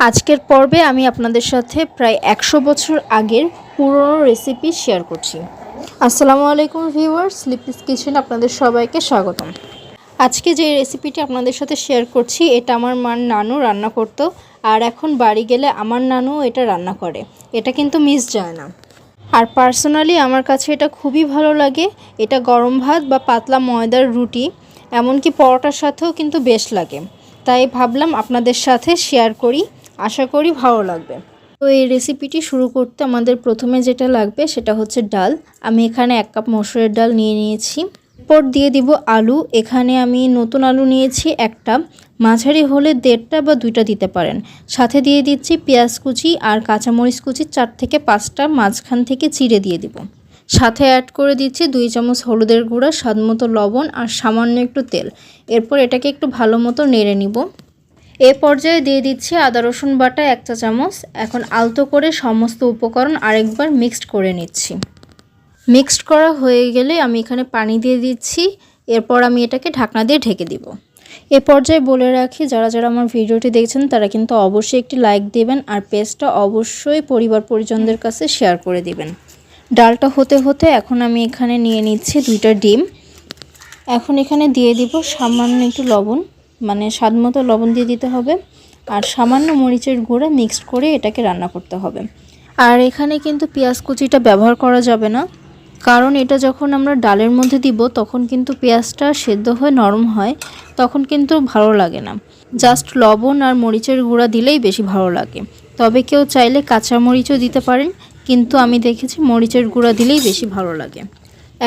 আজকের পর্বে আমি আপনাদের সাথে প্রায় 100 বছর আগের পুরনো রেসিপি শেয়ার করছি। আসসালামু আলাইকুম ভিউয়ার্স, লিপিস কিচেন আপনাদের সবাইকে স্বাগতম। আজকে যে রেসিপিটি আপনাদের সাথে শেয়ার করছি এটা আমার মার নানু রান্না করতো, আর এখন বাড়ি গেলে আমার নানু এটা রান্না করে। এটা কিন্তু মিস যায় না। আর পার্সোনালি আমার কাছে এটা খুবই ভালো লাগে। এটা গরম ভাত বা পাতলা ময়দার রুটি, এমনকি পরোটার সাথেও কিন্তু বেশ লাগে। তাই ভাবলাম আপনাদের সাথে শেয়ার করি, আশা করি ভালো লাগবে। তো এই রেসিপিটি শুরু করতে আমাদের প্রথমে যেটা লাগবে সেটা হচ্ছে ডাল। আমি এখানে 1 কাপ মসুরের ডাল নিয়ে নিয়েছি। এরপর দিয়ে দিব আলু। এখানে আমি নতুন আলু নিয়েছি একটা, মাঝারি হলে 1.5টা বা 2টা দিতে পারেন। সাথে দিয়ে দিচ্ছি পেঁয়াজ কুচি আর কাঁচামরিচ কুচি 4 থেকে 5টা মাঝখান থেকে চিড়ে দিয়ে দিব। সাথে অ্যাড করে দিচ্ছি 2 চামচ হলুদের গুঁড়া, স্বাদমতো লবণ আর সামান্য একটু তেল। এরপর এটাকে একটু ভালো মতো নেড়ে নিব। এ পর্যায়ে দিয়ে দিচ্ছি আদা রসুন বাটা 1 চা চামচ। এখন আলতো করে সমস্ত উপকরণ আরেকবার মিক্সড করে নিচ্ছি। মিক্সড করা হয়ে গেলে আমি এখানে পানি দিয়ে দিচ্ছি। এরপর আমি এটাকে ঢাকনা দিয়ে ঢেকে দিব। এ পর্যায়ে বলে রাখি, যারা যারা আমার ভিডিওটি দেখছেন তারা কিন্তু অবশ্যই একটি লাইক দেবেন আর পেজটা অবশ্যই পরিবার পরিজনদের কাছে শেয়ার করে দিবেন। ডালটা হতে হতে এখন আমি এখানে নিয়ে নিচ্ছি 2টা ডিম। এখন এখানে দিয়ে দিব সামান্য একটু লবণ, মানে স্বাদমতো লবণ দিয়ে দিতে হবে, আর সামান্য মরিচের গুঁড়া মিক্সড করে এটাকে রান্না করতে হবে। আর এখানে কিন্তু পেঁয়াজ কুচিটা ব্যবহার করা যাবে না, কারণ এটা যখন আমরা ডালের মধ্যে দিব তখন কিন্তু পেঁয়াজটা সেদ্ধ হয়ে নরম হয়, তখন কিন্তু ভালো লাগে না। জাস্ট লবণ আর মরিচের গুঁড়া দিলেই বেশি ভালো লাগে। তবে কেউ চাইলে কাঁচা মরিচও দিতে পারেন, কিন্তু আমি দেখেছি মরিচের গুঁড়া দিলেই বেশি ভালো লাগে।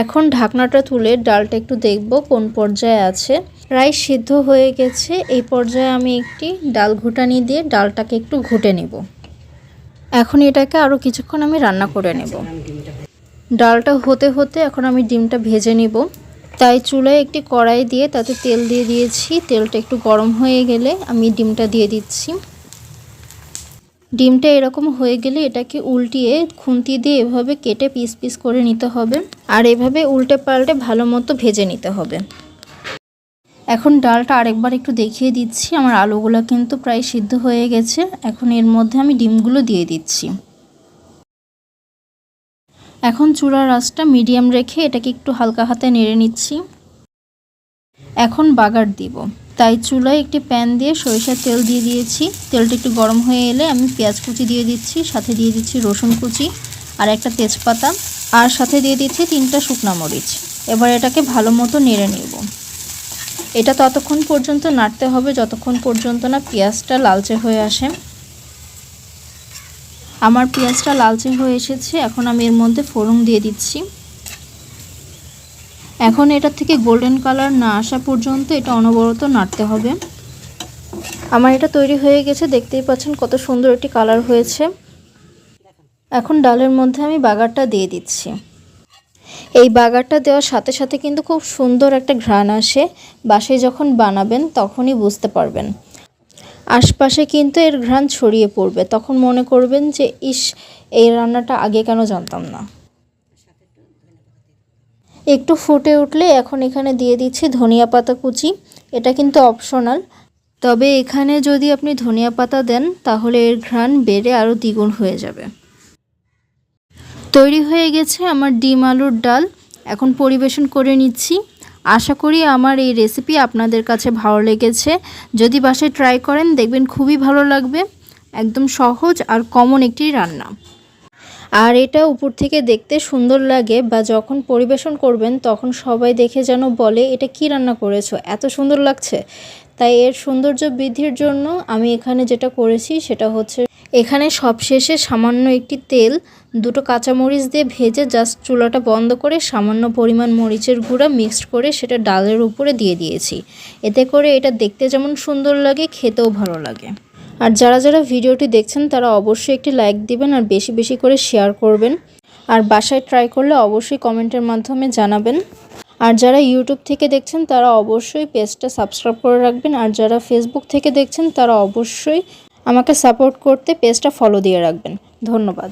এখন ঢাকনাটা তুলে ডালটা একটু দেখব কোন পর্যায়ে আছে। প্রায় সিদ্ধ হয়ে গেছে। এই পর্যায়ে আমি একটি ডাল ঘুটানি দিয়ে ডালটাকে একটু ঘুটে নেব। এখন এটাকে আরও কিছুক্ষণ আমি রান্না করে নেব। ডালটা হতে হতে এখন আমি ডিমটা ভেজে নেব। তাই চুলায় একটি কড়াই দিয়ে তাতে তেল দিয়ে দিয়েছি। তেলটা একটু গরম হয়ে গেলে আমি ডিমটা দিয়ে দিচ্ছি। ডিমটা এরকম হয়ে গেলে এটাকে উল্টিয়ে খুন্তি দিয়ে এভাবে কেটে পিস পিস করে নিতে হবে, আর এভাবে উল্টে পাল্টে ভালো মতো ভেজে নিতে হবে। এখন ডালটা আরেকবার একটু দেখিয়ে দিচ্ছি। আমার আলুগুলো কিন্তু প্রায় সিদ্ধ হয়ে গেছে। এখন এর মধ্যে আমি ডিমগুলো দিয়ে দিচ্ছি। এখন চুলার আঁচটা মিডিয়াম রেখে এটাকে একটু হালকা হাতে নেড়ে নিচ্ছি। এখন বাগার দিব, তাই চুলায় একটি প্যান দিয়ে সরিষার তেল দিয়ে দিয়েছি। তেলটা একটু গরম হয়ে এলে আমি পেঁয়াজ কুচি দিয়ে দিচ্ছি, সাথে দিয়ে দিচ্ছি রসুন কুচি আর একটা তেজপাতা, আর সাথে দিয়ে দিচ্ছি 3টা শুকনা মরিচ। এবার এটাকে ভালো মতো নেড়ে নেব। এটা ততক্ষণ পর্যন্ত নাড়তে হবে যতক্ষণ পর্যন্ত না পেঁয়াজটা লালচে হয়ে আসে। আমার পেঁয়াজটা লালচে হয়ে এসেছে। এখন আমি এর মধ্যে ফোড়ন দিয়ে দিচ্ছি। এখন এটা থেকে গোল্ডেন কালার না আসা পর্যন্ত এটা অনবরত নাড়তে হবে। আমার এটা তৈরি হয়ে গেছে, দেখতেই পাচ্ছেন কত সুন্দর একটি কালার হয়েছে। এখন ডালের মধ্যে আমি বাগারটা দিয়ে দিচ্ছি। এই বাগারটা দেওয়ার সাথে সাথে কিন্তু খুব সুন্দর একটা ঘ্রাণ আসে। বাসায় যখন বানাবেন তখনই বুঝতে পারবেন। আশপাশে কিন্তু এর ঘ্রাণ ছড়িয়ে পড়বে, তখন মনে করবেন যে ইস, এই রান্নাটা আগে কেন জানতাম না। একটু ফুটে উঠলে এখন এখানে দিয়ে দিচ্ছি ধনিয়া পাতা কুচি। এটা কিন্তু অপশনাল, তবে এখানে যদি আপনি ধনিয়া পাতা দেন তাহলে এর ঘ্রাণ বেড়ে আরও দ্বিগুণ হয়ে যাবে। তৈরি হয়ে গেছে আমার ডিম আলুর ডাল। এখন পরিবেশন করে নিচ্ছি। আশা করি আমার এই রেসিপি আপনাদের কাছে ভালো লেগেছে। যদি বাসায় ট্রাই করেন দেখবেন খুবই ভালো লাগবে। একদম সহজ আর কমন একটি রান্না। আর এটা উপর থেকে দেখতে সুন্দর লাগে, বা যখন পরিবেশন করবেন তখন সবাই দেখে যেন বলে এটা কি রান্না করেছো, এত সুন্দর লাগছে। তাই এর সৌন্দর্য বৃদ্ধির জন্য আমি এখানে যেটা করেছি সেটা হচ্ছে, এখানে সবশেষে সামান্য একটি তেল 2টো কাঁচামরিচ দিয়ে ভেজে জাস্ট চুলাটা বন্ধ করে সামান্য পরিমাণ মরিচের গুঁড়া মিক্সড করে সেটা ডালের উপরে দিয়ে দিয়েছি। এতে করে এটা দেখতে যেমন সুন্দর লাগে, খেতেও ভালো লাগে। আর যারা যারা ভিডিওটি দেখছেন তারা অবশ্যই একটি লাইক দিবেন আর বেশি বেশি করে শেয়ার করবেন। আর বাসায় ট্রাই করলে অবশ্যই কমেন্টের মাধ্যমে জানাবেন। আর যারা ইউটিউব থেকে দেখছেন তারা অবশ্যই পেজটা সাবস্ক্রাইব করে রাখবেন। আর যারা ফেসবুক থেকে দেখছেন তারা অবশ্যই আমাকে সাপোর্ট করতে পেজটা ফলো দিয়ে রাখবেন। ধন্যবাদ।